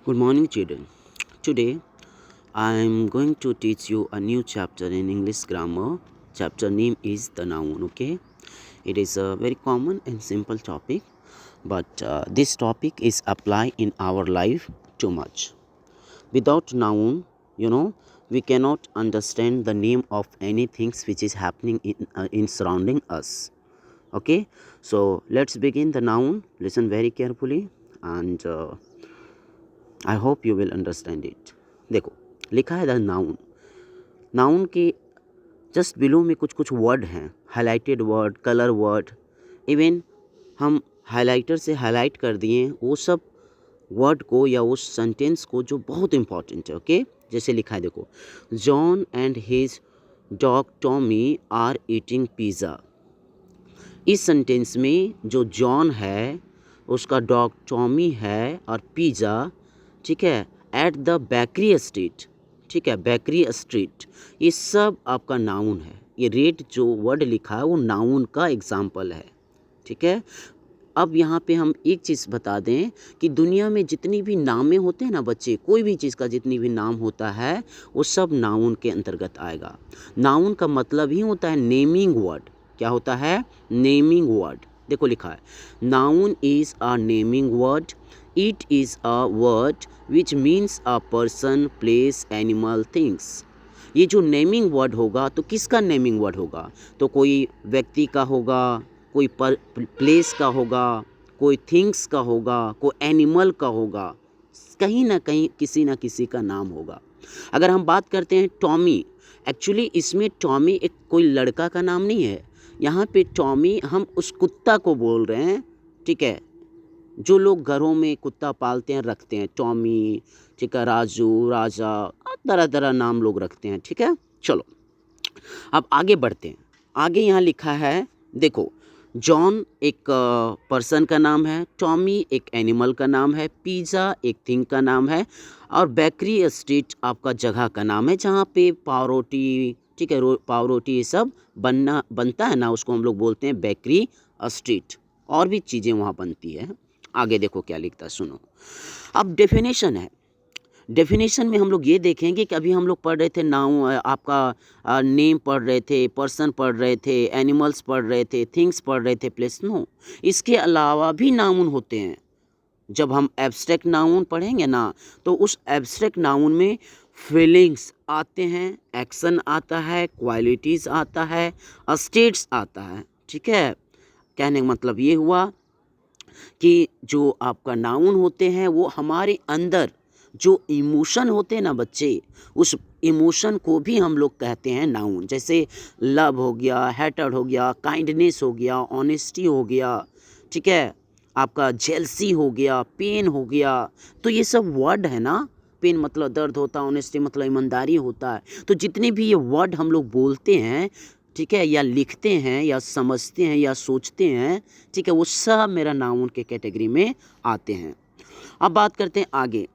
Good morning, children. Today, I am going to teach you a new chapter in English grammar. Chapter name is the noun. Okay, it is a very common and simple topic, but this topic is applied in our life too much. Without noun, we cannot understand the name of anything which is happening in surrounding us. Okay, so let's begin the noun. Listen very carefully and I hope you will understand it. देखो, लिखा है the noun. Noun के just below में कुछ कुछ word हैं, highlighted word, colour word. Even हम highlighter से हाईलाइट कर दिए वो सब वर्ड को या उस सेंटेंस को जो बहुत इंपॉर्टेंट है। ओके, जैसे लिखा है देखो, John and his dog Tommy are eating pizza. इस सेंटेंस में जो जॉन है, उसका डॉग टॉमी है और पिज़्ज़ा, ठीक है, एट द बेकरी स्ट्रीट। ठीक है, बेकरी स्ट्रीट, ये सब आपका नाउन है। ये रेट जो वर्ड लिखा है वो नाउन का एग्जाम्पल है। ठीक है, अब यहाँ पे हम एक चीज़ बता दें कि दुनिया में जितनी भी नामें होते हैं ना बच्चे, कोई भी चीज़ का जितनी भी नाम होता है वो सब नाउन के अंतर्गत आएगा। नाउन का मतलब ही होता है नेमिंग वर्ड। क्या होता है? Naming word. देखो लिखा है, noun is a naming word. It is a word which means a person, place, animal, things. ये जो नेमिंग वर्ड होगा तो किसका नेमिंग वर्ड होगा? तो कोई व्यक्ति का होगा, कोई प्लेस का होगा, कोई थिंग्स का होगा, कोई एनिमल का होगा, कहीं ना कहीं किसी ना किसी का नाम होगा। अगर हम बात करते हैं टॉमी, एक्चुअली इसमें टॉमी एक कोई लड़का का नाम नहीं है। यहाँ पे टॉमी हम उस कुत्ता को बोल रहे हैं। ठीक है, जो लोग घरों में कुत्ता पालते हैं, रखते हैं टॉमी, ठीक है, राजू, राजा, तरह तरह नाम लोग रखते हैं। ठीक है, चलो अब आगे बढ़ते हैं। आगे यहाँ लिखा है देखो, जॉन एक पर्सन का नाम है, टॉमी एक एनिमल का नाम है, पिज़्ज़ा एक थिंग का नाम है, और बेकरी स्ट्रीट आपका जगह का नाम है जहाँ पे पाव रोटी, ठीक है, पाव रोटी ये सब बनता है ना, उसको हम लोग बोलते हैं बेकरी स्ट्रीट। और भी चीज़ें वहाँ बनती है। आगे देखो क्या लिखता है, सुनो। अब डेफिनेशन है। डेफिनेशन में हम लोग ये देखेंगे कि अभी हम लोग पढ़ रहे थे नाउन, आपका नेम पढ़ रहे थे, पर्सन पढ़ रहे थे, एनिमल्स पढ़ रहे थे, थिंग्स पढ़ रहे थे, प्लेस। नो, इसके अलावा भी नाउन होते हैं। जब हम एब्स्ट्रैक्ट नाउन पढ़ेंगे ना, तो उस एब्स्ट्रैक्ट नाउन में फीलिंग्स आते हैं, एक्शन आता है, क्वालिटीज़ आता है, स्टेट्स आता है। ठीक है, कहने का मतलब ये हुआ कि जो आपका नाउन होते हैं वो हमारे अंदर जो इमोशन होते हैं ना बच्चे, उस इमोशन को भी हम लोग कहते हैं नाउन। जैसे लव हो गया, हेटर्ड हो गया, काइंडनेस हो गया, ऑनेस्टी हो गया, ठीक है, आपका जेलसी हो गया, पेन हो गया। तो ये सब वर्ड है ना। पेन मतलब दर्द होता है, ऑनेस्टी मतलब ईमानदारी होता है। तो जितने भी ये वर्ड हम लोग बोलते हैं, ठीक है, या लिखते हैं या समझते हैं या सोचते हैं, ठीक है, वो सब मेरा नाउन के कैटेगरी में आते हैं। अब बात करते हैं आगे।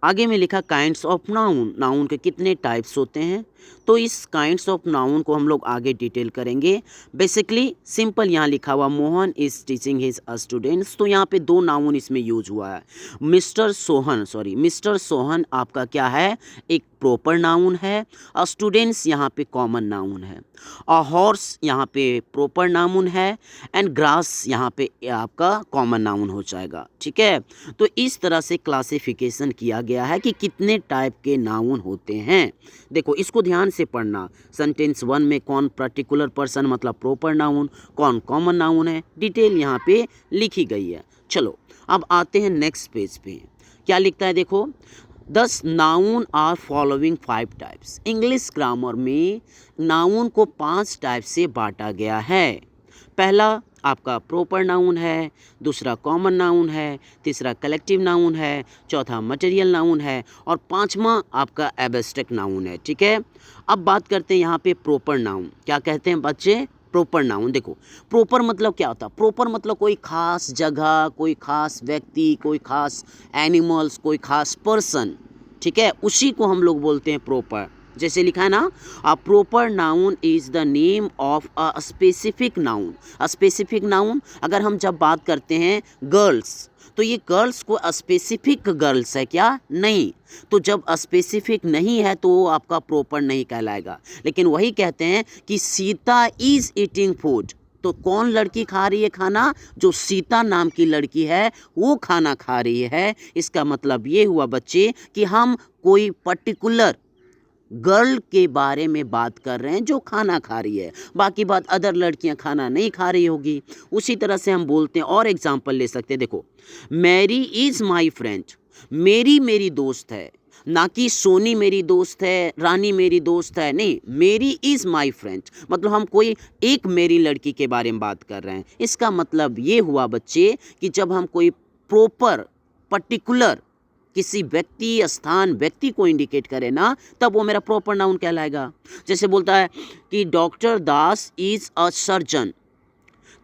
आगे में लिखा काइंड्स ऑफ नाउन। नाउन के कितने टाइप्स होते हैं, तो इस काइंड्स ऑफ नाउन को हम लोग आगे डिटेल करेंगे। बेसिकली सिंपल यहाँ लिखा हुआ, Mohan is teaching his students. तो यहाँ पे दो नाउन इसमें यूज हुआ है। मिस्टर सोहन आपका क्या है? एक प्रॉपर नाउन है। स्टूडेंट्स यहाँ पे कॉमन नाउन है। अ हॉर्स यहाँ पे प्रॉपर नाउन है, एंड ग्रास यहाँ पे आपका कॉमन नाउन हो जाएगा। ठीक है, तो इस तरह से क्लासिफिकेशन किया गया है कि कितने टाइप के नाउन होते हैं। देखो इसको ध्यान से पढ़ना। सेंटेंस 1 में कौन पर्टिकुलर पर्सन मतलब प्रॉपर नाउन, कौन कॉमन नाउन है, डिटेल यहाँ पे लिखी गई है। चलो अब आते हैं नेक्स्ट पेज पे। क्या लिखता है देखो, this noun are following 5 types. English grammar में नाउन को 5 टाइप से बांटा गया है। पहला आपका प्रॉपर नाउन है, दूसरा कॉमन नाउन है, तीसरा कलेक्टिव नाउन है, चौथा मटेरियल नाउन है, और पांचवा आपका एब्स्ट्रैक्ट नाउन है। ठीक है, अब बात करते हैं यहाँ पे प्रॉपर नाउन। क्या कहते हैं बच्चे? Proper noun. देखो प्रॉपर मतलब क्या होता है? प्रॉपर मतलब कोई खास जगह, कोई खास व्यक्ति, कोई खास एनिमल्स, कोई खास पर्सन, ठीक है, उसी को हम लोग बोलते हैं प्रॉपर। जैसे लिखा है ना, a proper noun is the name of a specific noun. Specific noun, अगर हम जब बात करते हैं गर्ल्स, तो ये गर्ल्स को स्पेसिफिक गर्ल्स है क्या? नहीं। तो जब स्पेसिफिक नहीं है तो वो आपका प्रॉपर नहीं कहलाएगा। लेकिन वही कहते हैं कि सीता इज ईटिंग फूड, तो कौन लड़की खा रही है खाना? जो सीता नाम की लड़की है वो खाना खा रही है। इसका मतलब ये हुआ बच्चे कि हम कोई पर्टिकुलर गर्ल के बारे में बात कर रहे हैं जो खाना खा रही है, बाकी बात अदर लड़कियां खाना नहीं खा रही होगी। उसी तरह से हम बोलते हैं, और एग्जांपल ले सकते हैं। देखो, मैरी इज़ माई फ्रेंड, मेरी मेरी दोस्त है, ना कि सोनी मेरी दोस्त है, रानी मेरी दोस्त है, नहीं, मेरी इज़ माई फ्रेंड, मतलब हम कोई एक मेरी लड़की के बारे में बात कर रहे हैं। इसका मतलब ये हुआ बच्चे कि जब हम कोई प्रॉपर पर्टिकुलर किसी व्यक्ति, स्थान, व्यक्ति को इंडिकेट करे ना, तब वो मेरा प्रॉपर नाउन कहलाएगा। जैसे बोलता है कि doctor Das is a surgeon,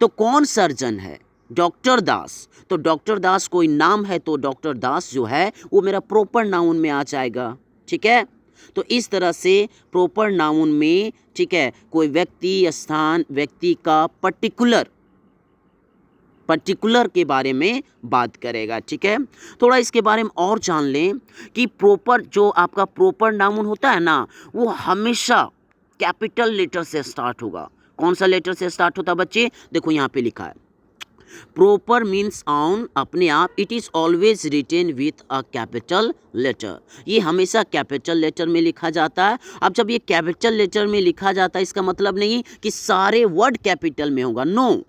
तो कौन सर्जन है? डॉक्टर दास। तो डॉक्टर दास कोई नाम है, तो डॉक्टर दास जो है वो मेरा प्रॉपर नाउन में आ जाएगा। ठीक है, तो इस तरह से प्रॉपर नाउन में, ठीक है, कोई व्यक्ति, स्थान, व्यक्ति का पर्टिकुलर के बारे में बात करेगा। ठीक है, थोड़ा इसके बारे में और जान लें कि प्रॉपर, जो आपका प्रॉपर नाउन होता है ना, वो हमेशा कैपिटल लेटर से स्टार्ट होगा। कौन सा लेटर से स्टार्ट होता है बच्चे? देखो यहाँ पे लिखा है, प्रॉपर मीन्स ऑन, अपने आप, it is always written with a capital letter, ये हमेशा कैपिटल लेटर में लिखा जाता है। अब जब ये कैपिटल लेटर में लिखा जाता है, इसका मतलब नहीं कि सारे वर्ड कैपिटल में होगा, नो।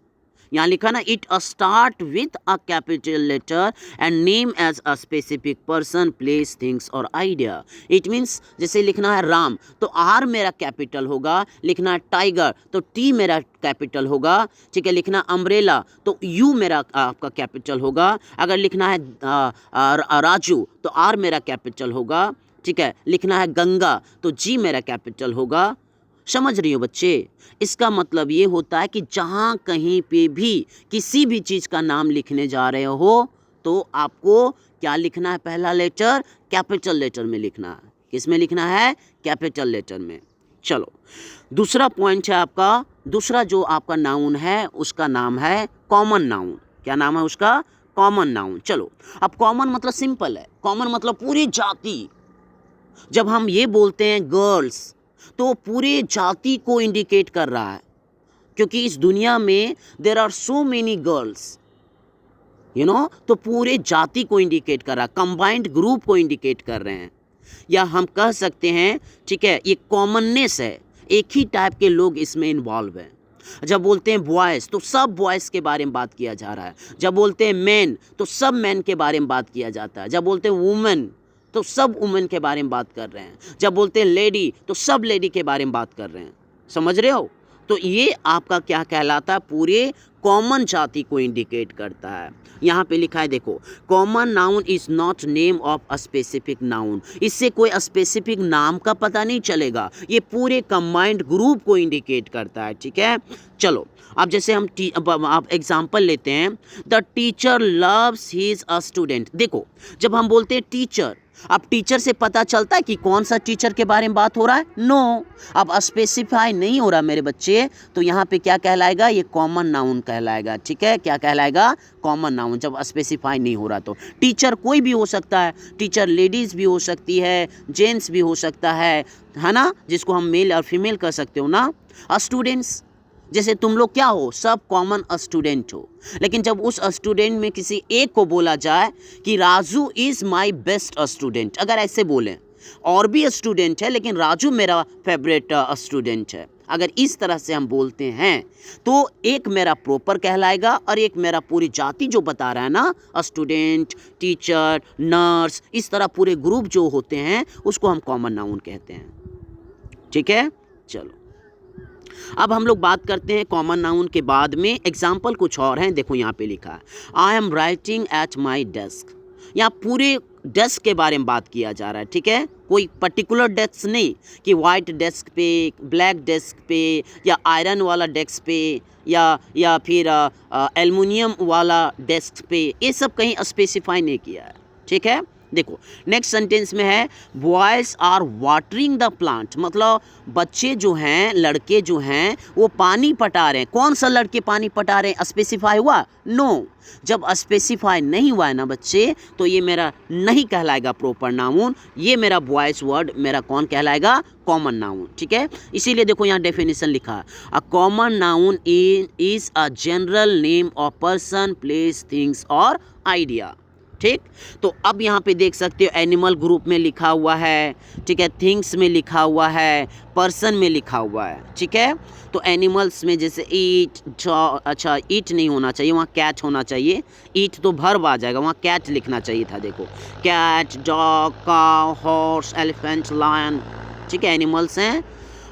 यहाँ लिखा ना, it start with a capital letter and name as a specific person, place, things और आइडिया। इट मीन्स जैसे लिखना है राम, तो आर मेरा कैपिटल होगा। लिखना है टाइगर, तो टी मेरा कैपिटल होगा। ठीक है, लिखना अम्ब्रेला, तो यू मेरा आपका कैपिटल होगा। अगर लिखना है राजू, तो आर मेरा कैपिटल होगा। ठीक है, लिखना है गंगा, तो जी मेरा कैपिटल होगा। समझ रही हो बच्चे? इसका मतलब ये होता है कि जहाँ कहीं पे भी किसी भी चीज़ का नाम लिखने जा रहे हो, तो आपको क्या लिखना है? पहला लेटर कैपिटल लेटर में लिखना है। किस में लिखना है? कैपिटल लेटर में। चलो, दूसरा पॉइंट है आपका, दूसरा जो आपका नाउन है उसका नाम है कॉमन नाउन। क्या नाम है उसका? Common noun. चलो, अब कॉमन मतलब सिंपल है, कॉमन मतलब पूरी जाति। जब हम ये बोलते हैं गर्ल्स, तो पूरे जाति को इंडिकेट कर रहा है, क्योंकि इस दुनिया में there are so many girls, तो पूरे जाति को इंडिकेट कर रहा है, कंबाइंड ग्रुप को इंडिकेट कर रहे हैं। या हम कह सकते हैं, ठीक है, ये कॉमननेस है, एक ही टाइप के लोग इसमें इन्वॉल्व हैं। जब बोलते हैं बॉयज़, तो सब बॉयज़ के बारे में बात किया जा रहा है। जब बोलते हैं मैन, तो सब मैन के बारे में बात किया जाता है। जब बोलते हैं वुमेन, तो सब वुमेन के बारे में बात कर रहे हैं। जब बोलते हैं लेडी, तो सब लेडी के बारे में बात कर रहे हैं। समझ रहे हो? तो ये आपका क्या कहलाता है? पूरे कॉमन जाति को इंडिकेट करता है। यहाँ पे लिखा है, देखो, common noun is not name of a specific noun. इससे कोई स्पेसिफिक नाम का पता नहीं चलेगा, ये पूरे कंबाइंड ग्रुप को इंडिकेट करता है। ठीक है, चलो, अब जैसे हम आप एग्जाम्पल लेते हैं, the teacher loves his a student. देखो, जब हम बोलते हैं टीचर, अब टीचर से पता चलता है कि कौन सा टीचर के बारे में बात हो रहा है? नो। अब स्पेसिफाई नहीं हो रहा मेरे बच्चे, तो यहाँ पे क्या कहलाएगा? ये कॉमन नाउन कहलाएगा। ठीक है, क्या कहलाएगा? कॉमन नाउन, जब स्पेसिफाई नहीं हो रहा। तो टीचर कोई भी हो सकता है, टीचर लेडीज़ भी हो सकती है, जेंट्स भी हो सकता है ना, जिसको हम मेल और फीमेल कह सकते हो ना। स्टूडेंट्स, जैसे तुम लोग क्या हो? सब कॉमन स्टूडेंट हो। लेकिन जब उस स्टूडेंट में किसी एक को बोला जाए कि Raju is my best student, अगर ऐसे बोलें, और भी स्टूडेंट है लेकिन राजू मेरा फेवरेट स्टूडेंट है, अगर इस तरह से हम बोलते हैं, तो एक मेरा प्रॉपर कहलाएगा और एक मेरा पूरी जाति जो बता रहा है ना, स्टूडेंट, टीचर, नर्स, इस तरह पूरे ग्रुप जो होते हैं उसको हम कॉमन नाउन कहते हैं। ठीक है, चलो, अब हम लोग बात करते हैं कॉमन नाउन के बाद में एग्जाम्पल कुछ और हैं। देखो यहाँ पे लिखा है, I am writing at my desk. यहाँ पूरे डेस्क के बारे में बात किया जा रहा है। ठीक है, कोई पर्टिकुलर डेस्क नहीं कि वाइट डेस्क पे, ब्लैक डेस्क पे, या आयरन वाला डेस्क पे, या फिर एल्युमिनियम वाला डेस्क पे, ये सब कहीं स्पेसिफाई नहीं किया है। ठीक है, देखो नेक्स्ट सेंटेंस में है boys are watering the plant, मतलब बच्चे जो हैं, लड़के जो हैं वो पानी पटा रहे हैं। कौन सा लड़के पानी पटा रहे हैं, स्पेसिफाई हुआ? नो। जब स्पेसिफाई नहीं हुआ है ना बच्चे, तो ये मेरा नहीं कहलाएगा प्रॉपर नाउन, ये मेरा बॉयज वर्ड मेरा कौन कहलाएगा? Common noun. ठीक है, इसीलिए देखो यहाँ डेफिनेशन लिखा है, a common noun is a general name of person, place, things और आइडिया। ठीक, तो अब यहाँ पे देख सकते हो एनिमल ग्रुप में लिखा हुआ है, ठीक है, थिंग्स में लिखा हुआ है, पर्सन में लिखा हुआ है। ठीक है, तो एनिमल्स में जैसे ईट, अच्छा ईट नहीं होना चाहिए, वहाँ कैट होना चाहिए, ईट तो भर्ब आ जाएगा, वहाँ कैट लिखना चाहिए था। देखो cat, dog, cow, horse, elephant, lion, ठीक है, एनिमल्स हैं।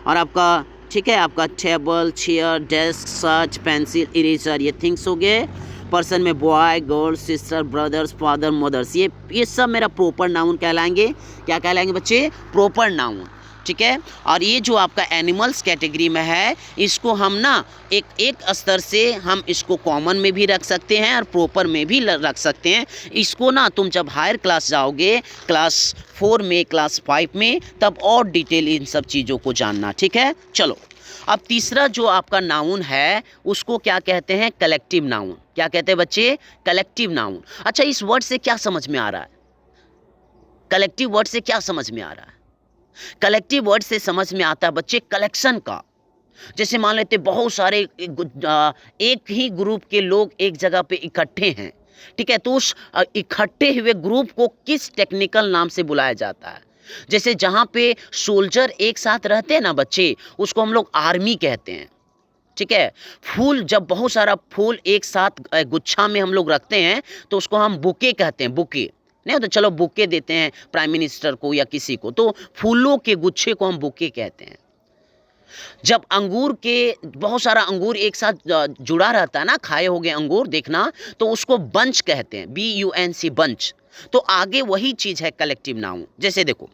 और आपका ठीक है, आपका table, chair, desk, search, pencil, eraser, ये थिंग्स हो गए। पर्सन में boy, girl, sister, brothers, father, mothers, ये सब मेरा प्रॉपर नाउन कहलाएंगे। क्या कहलाएंगे बच्चे? Proper noun. ठीक है, और ये जो आपका एनिमल्स कैटेगरी में है, इसको हम ना एक स्तर से हम इसको कॉमन में भी रख सकते हैं और प्रॉपर में भी रख सकते हैं। इसको ना तुम जब हायर क्लास जाओगे, क्लास 4 में, क्लास 5 में, तब और डिटेल इन सब चीज़ों को जानना। ठीक है, चलो अब तीसरा जो आपका नाउन है उसको क्या कहते हैं? Collective noun. क्या कहते हैं बच्चे? Collective noun. अच्छा, इस वर्ड से क्या समझ में आ रहा है? कलेक्टिव वर्ड से क्या समझ में आ रहा है? कलेक्टिव वर्ड से समझ में आता है बच्चे कलेक्शन का। जैसे मान लेते बहुत सारे एक ही ग्रुप के लोग एक जगह पे इकट्ठे हैं, ठीक है, तो उस इकट्ठे हुए ग्रुप को किस टेक्निकल नाम से बुलाया जाता है? जैसे जहाँ पे सोल्जर एक साथ रहते हैं ना बच्चे, उसको हम लोग आर्मी कहते हैं। ठीक है, फूल, जब बहुत सारा फूल एक साथ गुच्छा में हम लोग रखते हैं तो उसको हम बुके कहते हैं। बुके नहीं तो चलो बुके देते हैं प्राइम मिनिस्टर को या किसी को, तो फूलों के गुच्छे को हम बुके कहते हैं। जब अंगूर के बहुत सारा अंगूर एक साथ जुड़ा रहता है ना, खाए हो गए अंगूर, देखना, तो उसको बंच कहते हैं, BUNC, बंच। तो आगे वही चीज है कलेक्टिव नाउन। जैसे देखो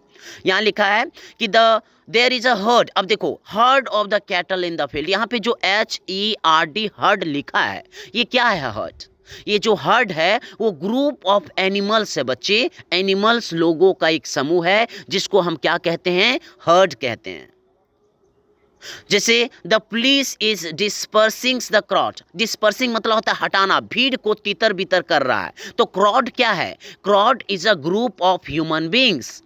यहाँ लिखा है कि देयर इज अ हर्ड। अब देखो heard of the cattle in the field, यहाँ पे जो HERD हर्ड लिखा है, ये क्या है? हर्ड। ये जो हर्ड है वो ग्रुप ऑफ एनिमल्स है बच्चे। एनिमल्स, लोगों का एक समूह है जिसको हम क्या कहते हैं? हर्ड कहते हैं। जैसे the police is dispersing the crowd. Dispersing मतलब होता है हटाना, भीड़ को तितर बितर कर रहा है। तो क्राउड क्या है? Crowd is a group of human beings.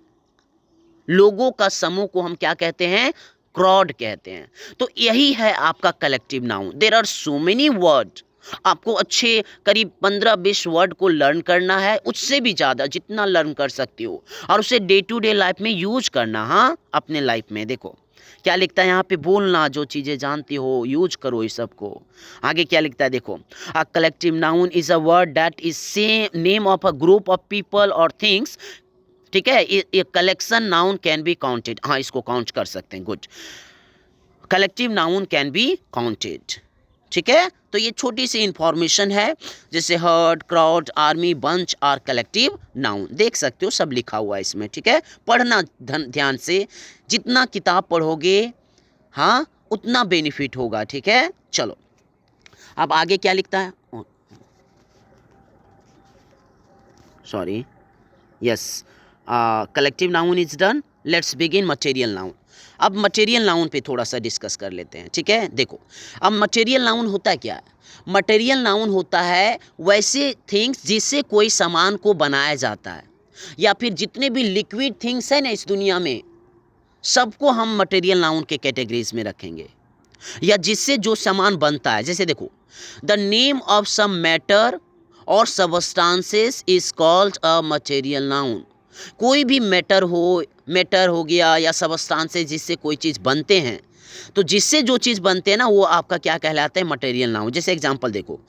लोगों का समूह को हम क्या कहते हैं? क्राउड कहते हैं। तो यही है आपका collective noun. There are so many word. आपको अच्छे करीब 15-20 वर्ड को लर्न करना है, उससे भी ज़्यादा जितना लर्न कर सकती हो, और उसे डे टू डे लाइफ में यूज करना। हाँ, अपने लाइफ में। देखो क्या लिखता है यहाँ पे? बोलना, जो चीज़ें जानती हो यूज करो इस सब को। आगे क्या लिखता है देखो, a collective noun is a word that is same name of a group of people और थिंग्स। ठीक है, ये collection noun can be counted. हाँ, इसको काउंट कर सकते हैं। Good, collective noun can be counted. ठीक है, तो ये छोटी सी इंफॉर्मेशन है, जैसे हर्ड, क्राउड, आर्मी, बंच और कलेक्टिव नाउन। देख सकते हो सब लिखा हुआ है इसमें। ठीक है, पढ़ना ध्यान से, जितना किताब पढ़ोगे हाँ उतना बेनिफिट होगा। ठीक है, चलो अब आगे क्या लिखता है? Sorry, yes, collective noun is done. Let's begin material noun. अब मटेरियल नाउन पे थोड़ा सा डिस्कस कर लेते हैं। ठीक है, देखो अब मटेरियल नाउन होता है क्या है? मटेरियल नाउन होता है वैसे थिंग्स जिससे कोई सामान को बनाया जाता है, या फिर जितने भी लिक्विड थिंग्स हैं ना इस दुनिया में, सबको हम मटेरियल नाउन के कैटेगरीज में रखेंगे, या जिससे जो सामान बनता है। जैसे देखो, the name of some matter or substances is called a material noun. कोई भी मैटर हो गया या सबस्टांसेस जिससे कोई चीज़ बनते हैं, तो जिससे जो चीज़ बनते हैं ना वो आपका क्या कहलाता है? Material noun. जैसे एग्जांपल देखो,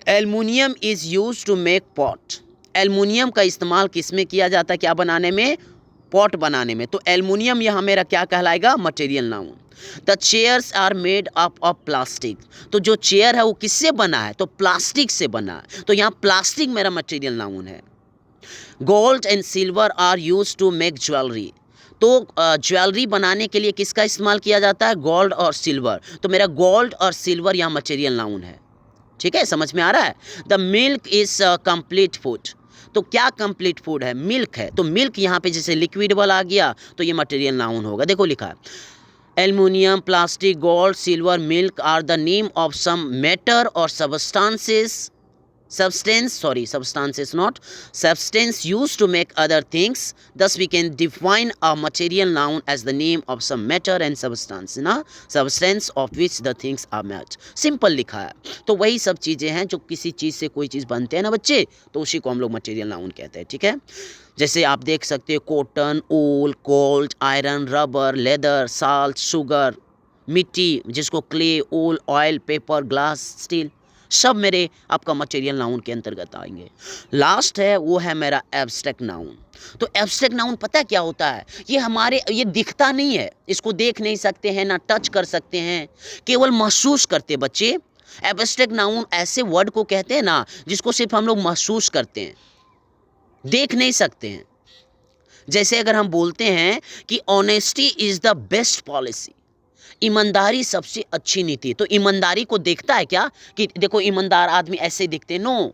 aluminium is use to make pot. Aluminium का इस्तेमाल किस में किया जाता है? क्या बनाने में? पॉट बनाने में। तो एल्युमिनियम यहाँ मेरा क्या कहलाएगा? Material noun. The chairs are made up of plastic. तो जो चेयर है वो किससे बना है? तो प्लास्टिक से बना है। तो यहाँ प्लास्टिक मेरा मटेरियल नाउन है। Gold and silver are use to make jewellery. तो ज्वेलरी बनाने के लिए किसका इस्तेमाल किया जाता है? गोल्ड और सिल्वर। तो मेरा गोल्ड और सिल्वर यहाँ मटेरियल नाउन है। ठीक है, समझ में आ रहा है? The milk is complete food. तो क्या कंप्लीट फूड है? मिल्क है। तो मिल्क यहाँ पे जैसे लिक्विड वाला आ गया तो ये मटेरियल नाउन होगा। देखो लिखा है aluminium, plastic, gold, silver, milk are the name of some matter और substances not substance used to make other things. Thus we can define a material noun as the name of some matter and substance of which the things are made. Simple लिखा है। तो वही सब चीज़ें हैं जो किसी चीज़ से कोई चीज़ बनते हैं ना बच्चे, तो उसी को हम लोग मटेरियल नाउन कहते हैं। ठीक है, जैसे आप देख सकते हो cotton, wool, gold, iron, rubber, leather, salt, sugar, मिट्टी जिसको clay, wool, oil, paper, glass, steel, सब मेरे आपका मटेरियल नाउन के अंतर्गत आएंगे। लास्ट है वो है मेरा एब्स्ट्रैक्ट नाउन। तो एब्स्ट्रैक्ट नाउन पता क्या होता है? ये दिखता नहीं है, इसको देख नहीं सकते हैं, ना टच कर सकते हैं, केवल महसूस करते बच्चे। एब्स्ट्रैक्ट नाउन ऐसे वर्ड को कहते हैं ना जिसको सिर्फ हम लोग महसूस करते हैं, देख नहीं सकते हैं। जैसे अगर हम बोलते हैं कि honesty is the best policy, ईमानदारी सबसे अच्छी नीति, तो ईमानदारी को देखता है क्या कि देखो ईमानदार आदमी ऐसे दिखते? नो,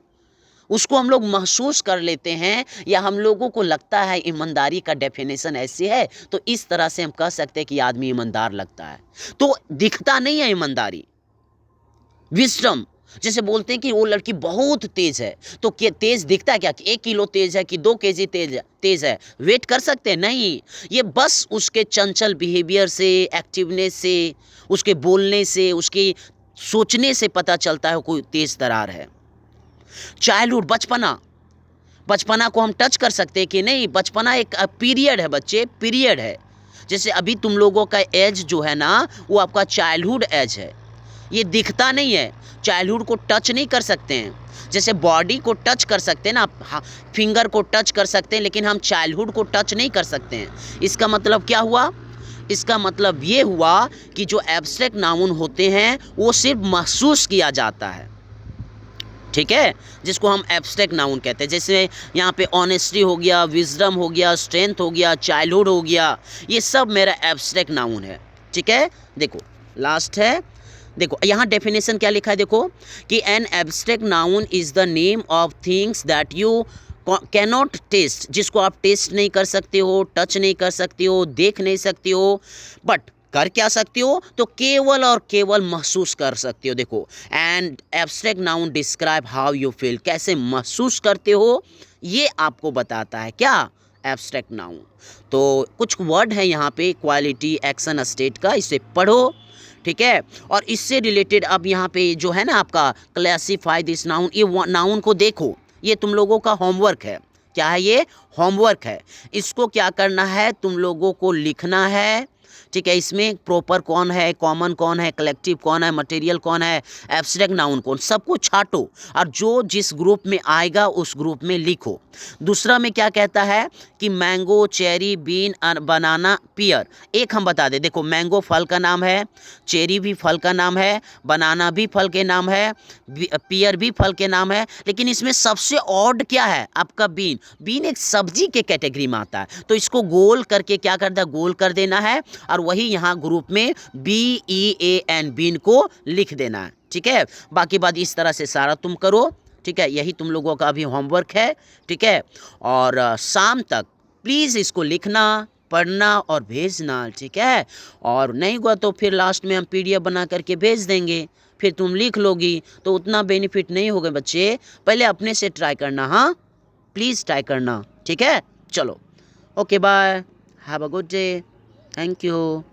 उसको हम लोग महसूस कर लेते हैं, या हम लोगों को लगता है ईमानदारी का डेफिनेशन ऐसे है, तो इस तरह से हम कह सकते हैं कि आदमी ईमानदार लगता है। तो दिखता नहीं है ईमानदारी। विजडम, जैसे बोलते हैं कि वो लड़की बहुत तेज है, तो क्या तेज दिखता है क्या कि 1 किलो तेज है कि 2 केजी तेज है? वेट कर सकते हैं? नहीं, ये बस उसके चंचल बिहेवियर से, एक्टिवनेस से, उसके बोलने से, उसके सोचने से पता चलता है कोई तेज तरार है। चाइल्डहुड, बचपना को हम टच कर सकते हैं कि नहीं? बचपना एक पीरियड है बच्चे, पीरियड है। जैसे अभी तुम लोगों का एज जो है ना वो आपका चाइल्डहुड एज है, ये दिखता नहीं है, चाइल्डहुड को टच नहीं कर सकते हैं। जैसे बॉडी को टच कर सकते हैं ना, फिंगर को टच कर सकते हैं, लेकिन हम चाइल्डहुड को टच नहीं कर सकते हैं। इसका मतलब क्या हुआ? इसका मतलब ये हुआ कि जो एब्स्ट्रैक्ट नाउन होते हैं वो सिर्फ महसूस किया जाता है। ठीक है, जिसको हम एब्स्ट्रैक्ट नाउन कहते हैं। जैसे यहाँ पे ऑनेस्टी हो गया, विजडम हो गया, स्ट्रेंथ हो गया, चाइल्डहुड हो गया, ये सब मेरा एब्स्ट्रैक्ट नाउन है। ठीक है, देखो लास्ट है, देखो यहाँ डेफिनेशन क्या लिखा है, देखो कि an abstract noun is the name of things that you cannot taste, जिसको आप टेस्ट नहीं कर सकते हो, टच नहीं कर सकते हो, देख नहीं सकते हो, बट कर क्या सकते हो? तो केवल और केवल महसूस कर सकते हो। देखो, and abstract noun describe how you feel, कैसे महसूस करते हो ये आपको बताता है क्या? Abstract noun. तो कुछ वर्ड है यहाँ पे क्वालिटी, एक्शन, स्टेट का, इसे पढ़ो। ठीक है, और इससे रिलेटेड अब यहाँ पे जो है ना आपका क्लासीफाई दिस नाउन, ये नाउन को देखो, ये तुम लोगों का होमवर्क है। क्या है ये? होमवर्क है। इसको क्या करना है? तुम लोगों को लिखना है। ठीक है, इसमें प्रॉपर कौन है, कॉमन कौन है, कलेक्टिव कौन है, मटेरियल कौन है, एब्स्ट्रैक्ट नाउन कौन, सबको छाटो और जो जिस ग्रुप में आएगा उस ग्रुप में लिखो। दूसरा में क्या कहता है कि मैंगो, चेरी, बीन, बनाना, पियर। एक हम बता दें, देखो मैंगो फल का नाम है, चेरी भी फल का नाम है, बनाना भी फल के नाम है, पियर भी फल के नाम है, लेकिन इसमें सबसे ऑड क्या है? आपका बीन। बीन एक सब्जी के कैटेगरी में आता है, तो इसको गोल करके क्या करता है? गोल कर देना है, और वही यहाँ ग्रुप में BEAN, बीन को लिख देना है। ठीक है, बाकी बात इस तरह से सारा तुम करो। ठीक है, यही तुम लोगों का अभी होमवर्क है। ठीक है, और शाम तक प्लीज़ इसको लिखना, पढ़ना और भेजना। ठीक है, और नहीं हुआ तो फिर लास्ट में हम PDF बना करके भेज देंगे, फिर तुम लिख लोगी, तो उतना बेनिफिट नहीं होगा बच्चे। पहले अपने से ट्राई करना, हाँ प्लीज़ ट्राई करना। ठीक है, चलो, okay bye, have a good day, thank you.